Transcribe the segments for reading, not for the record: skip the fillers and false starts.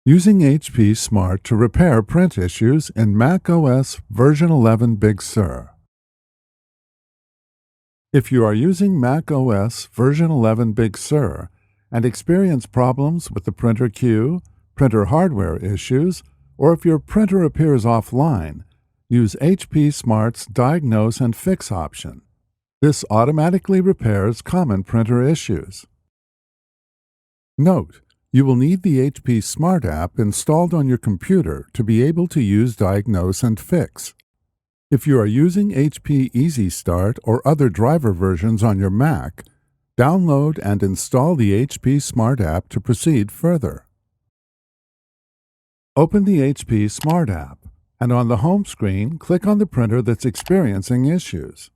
Using HP Smart to repair print issues in Mac OS version 11 Big Sur. If you are using Mac OS version 11 Big Sur and experience problems with the printer queue, printer hardware issues, or if your printer appears offline, use HP Smart's Diagnose and Fix option. This automatically repairs common printer issues. Note: you will need the HP Smart app installed on your computer to be able to use Diagnose and Fix. If you are using HP Easy Start or other driver versions on your Mac, download and install the HP Smart app to proceed further. Open the HP Smart app, and on the home screen, click on the printer that's experiencing issues.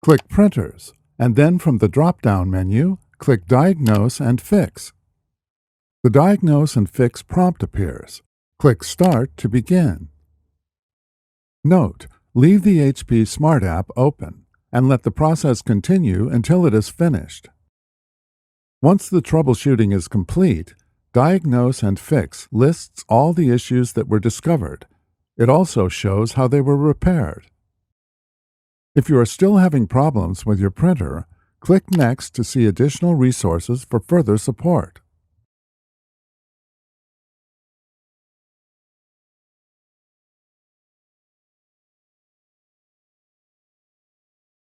Click Printers, and then from the drop-down menu, click Diagnose and Fix. The Diagnose and Fix prompt appears. Click Start to begin. Note: leave the HP Smart app open and let the process continue until it is finished. Once the troubleshooting is complete, Diagnose and Fix lists all the issues that were discovered. It also shows how they were repaired. If you are still having problems with your printer, click Next to see additional resources for further support.